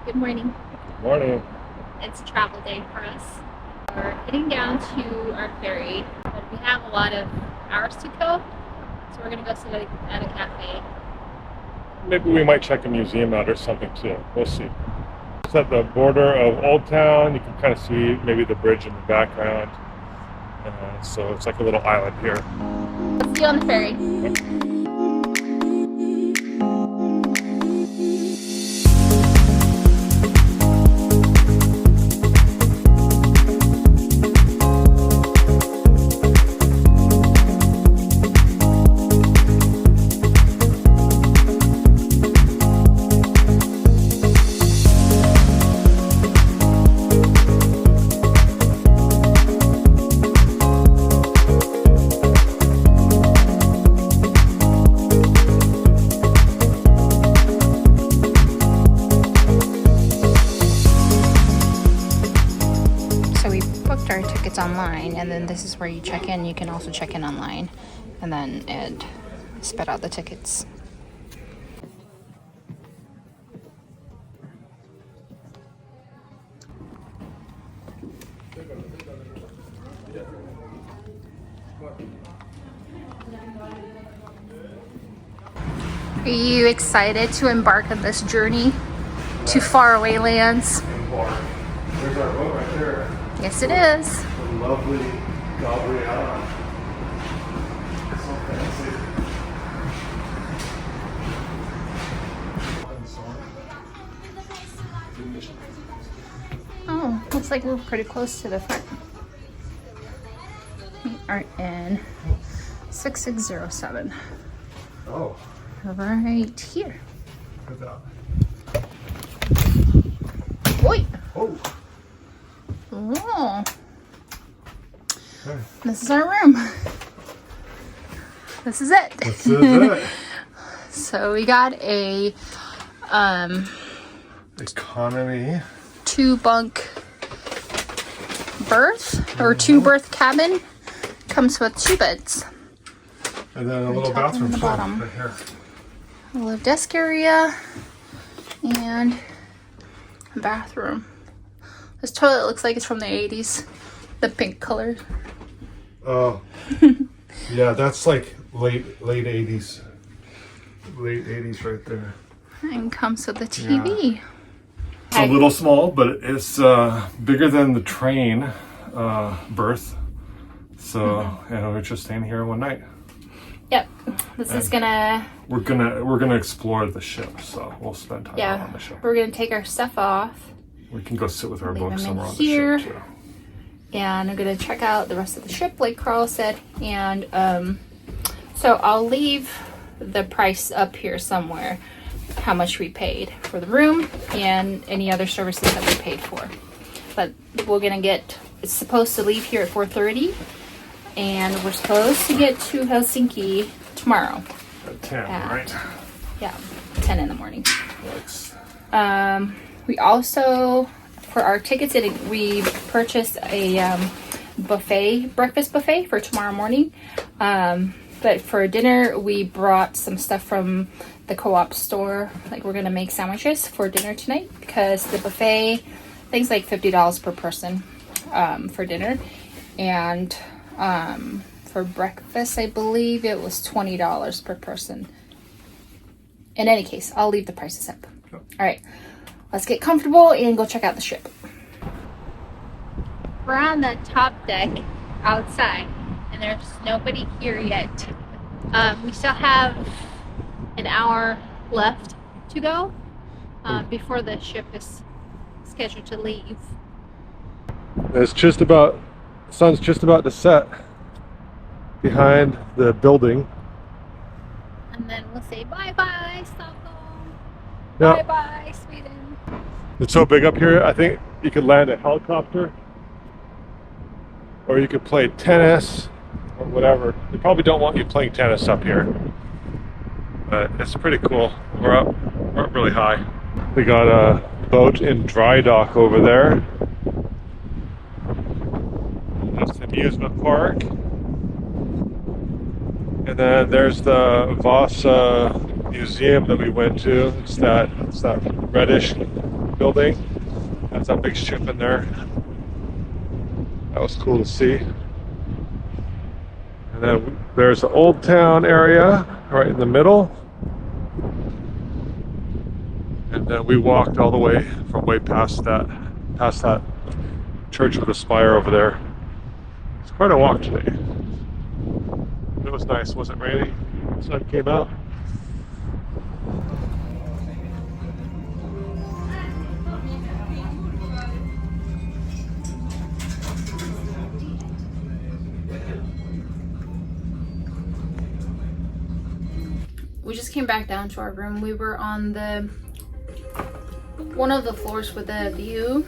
Good morning. Morning. It's travel day for us. We're heading down to our ferry, but we have a lot of hours to go, so we're gonna go sit at a cafe. Maybe we might check a museum out or something too. We'll see. It's at the border of Old Town. You can kind of see maybe the bridge in the background. So it's like a little island here. See you on the ferry. Our tickets online, and then this is where you check in. You can also check in online, and then it spit out the tickets. Are you excited to embark on this journey to faraway lands? There's our boat right there. Yes, it is. The lovely Gabriella. It's so fancy. Oh, looks like we're pretty close to the front. We are in 6607. Oh. Right here. Look at that. Oi! Oh. Oh. Okay. This is our room. This is it. This is it. So we got a Economy. 2-bunk berth or 2-berth cabin. Comes with 2 beds. And then a little top and bathroom the bottom. right here. A little desk area and a bathroom. This toilet looks like it's from the 80s. The pink color. Oh. Yeah, that's like late 80s. Late 80s right there. And comes with the TV. Yeah. It's a little small, but it's bigger than the train berth. So, and we're just staying here one night. Yep. This is gonna. We're gonna explore the ship, so we'll spend time out on the ship. We're gonna take our stuff off. We can go sit with our Leave books them in somewhere on here. the ship too. And I'm gonna check out the rest of the ship, like Carl said. And so I'll leave the price up here somewhere, how much we paid for the room and any other services that we paid for. But we're gonna it's supposed to leave here at 4:30, and we're supposed to get to Helsinki tomorrow. At 10, right? Yeah, 10 in the morning. Thanks. We also, for our tickets, we purchased a breakfast buffet for tomorrow morning. But for dinner, we brought some stuff from the co-op store. Like, we're gonna make sandwiches for dinner tonight because the buffet, things like $50 per person for dinner, and for breakfast, I believe it was $20 per person. In any case, I'll leave the prices up. Yep. All right. Let's get comfortable and go check out the ship. We're on the top deck outside, and there's nobody here yet. We still have an hour left to go before the ship is scheduled to leave. It's just about, the sun's just about to set behind the building. And then we'll say bye-bye, Stockholm. Yeah. Bye-bye, Sweden. It's so big up here, I think you could land a helicopter, or you could play tennis, or whatever. They probably don't want you playing tennis up here, but it's pretty cool. We're up really high. We got a boat in dry dock over there. That's the amusement park. And then there's the Vasa museum that we went to. It's that reddish building. That's that big ship in there. That was cool to see. And then there's the Old Town area right in the middle. And then we walked all the way from way past that church with a spire over there. It's quite a walk today. It was nice, wasn't rainy. The sun came out. We just came back down to our room. We were on one of the floors with a view.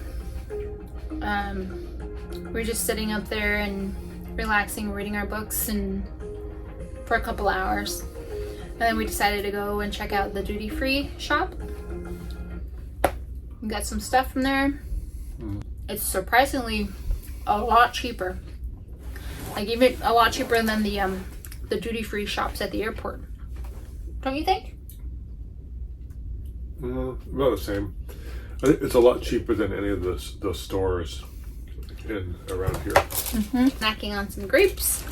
We were just sitting up there and relaxing, reading our books and for a couple hours. And then we decided to go and check out the duty-free shop. We got some stuff from there. It's surprisingly a lot cheaper. Like even a lot cheaper than the duty-free shops at the airport. Don't you think? About the same. I think it's a lot cheaper than any of the stores around here. Snacking on some grapes.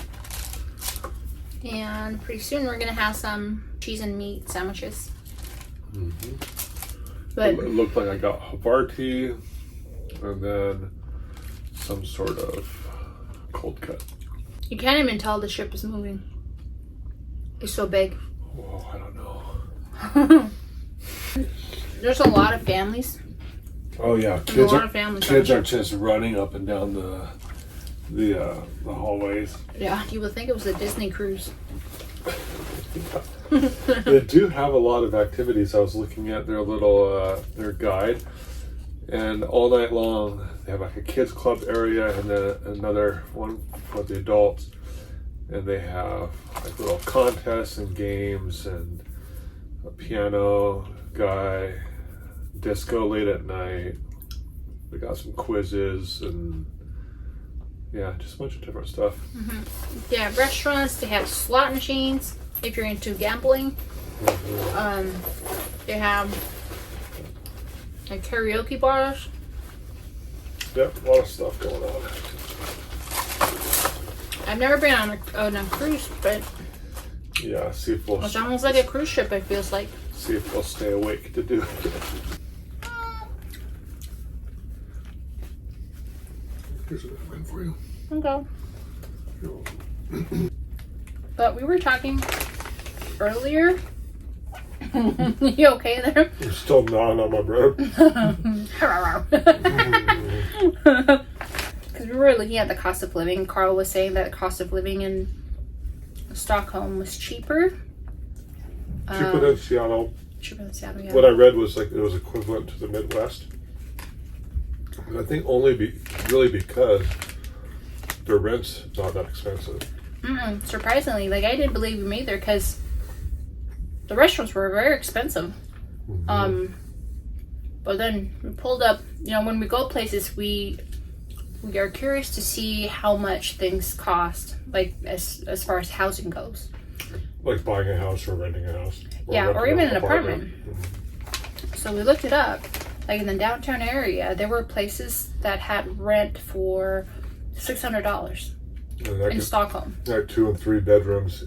And pretty soon we're gonna have some cheese and meat sandwiches. But it looked like I got Havarti and then some sort of cold cut. You can't even tell the ship is moving. It's so big. Oh, I don't know. There's a lot of families. Oh yeah, Kids are just running up and down the hallways. Yeah, you would think it was a Disney cruise. They do have a lot of activities. I was looking at their little their guide, and all night long they have like a kids club area and then another one for the adults, and they have like little contests and games and a piano guy, disco late at night. They got some quizzes and yeah, just a bunch of different stuff. They have restaurants. They have slot machines if you're into gambling. They have like karaoke bars. Yep, a lot of stuff going on. I've never been on a cruise, but yeah, see if we'll. It's almost like a cruise ship. It feels like. See if we'll stay awake to do it. Here's a napkin for you. Okay. But we were talking earlier. You okay there? I'm still gnawing on my bread. Because we were looking at the cost of living. Carl was saying that the cost of living in Stockholm was cheaper. Cheaper than Seattle. Cheaper than Seattle, yeah. What I read was like it was equivalent to the Midwest. I think really because their rent's not that expensive. Surprisingly, like I didn't believe we made there because the restaurants were very expensive. But then we pulled up. You know, when we go places, we are curious to see how much things cost, like as far as housing goes. Like buying a house or renting a house. Or even an apartment. So we looked it up. Like in the downtown area, there were places that had rent for $600 in Stockholm. Like 2 and 3 bedrooms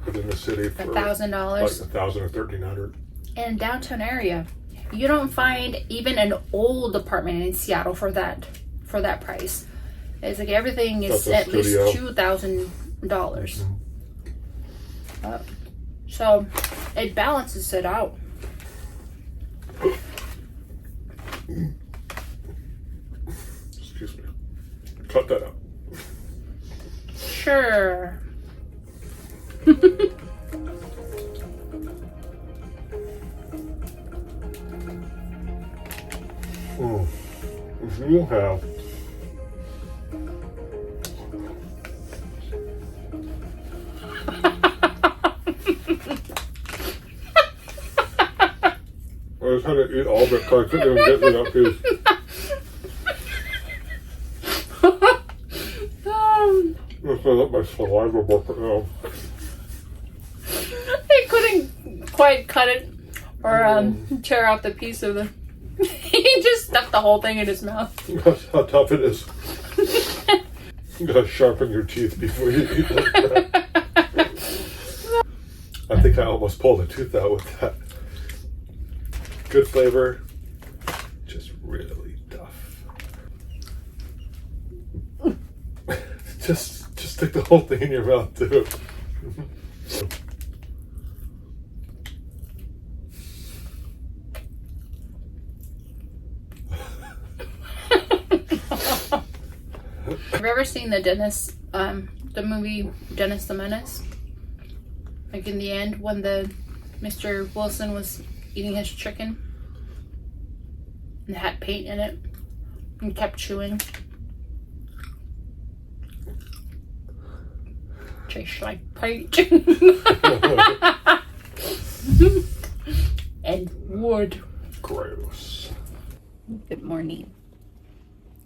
within the city for $1,000. Like $1,000 or $1,300. In downtown area, you don't find even an old apartment in Seattle for that price. It's like everything is at least $2,000. So it balances it out. Excuse me. Cut that out. Sure. If you have I was trying to eat all of it, so I couldn't even get to that piece. I'm just gonna let my saliva work it now. I couldn't quite cut it or tear out the piece of the. He just stuck the whole thing in his mouth. That's how tough it is. You gotta sharpen your teeth before you eat that. I think I almost pulled a tooth out with that. Good flavor, just really tough. Just stick the whole thing in your mouth too. Have you ever seen the movie Dennis the Menace? Like in the end, when Mr. Wilson was eating his chicken and it had paint in it and kept chewing. Tastes like paint. And wood. Gross. Good morning.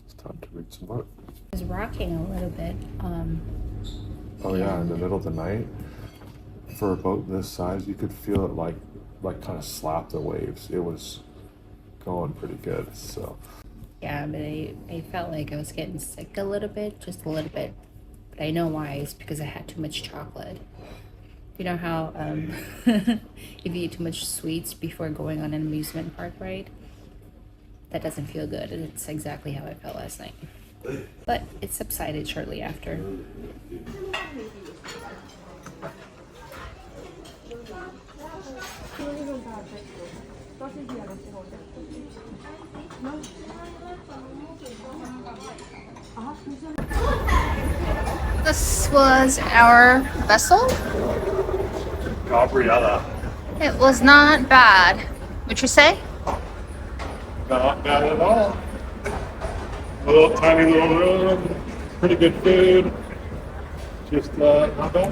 It's time to read some book. It's rocking a little bit. Oh yeah, in the middle of the night. For a boat this size, you could feel it like kind of slap the waves. It was going pretty good. So yeah, but I felt like I was getting sick a little bit, just a little bit. But I know why. It's because I had too much chocolate. You know how if you eat too much sweets before going on an amusement park ride, that doesn't feel good. And it's exactly how I felt last night. But it subsided shortly after. This was our vessel. Gabriella. It was not bad. What'd you say? Not bad at all. A little tiny little room, pretty good food. Just not bad.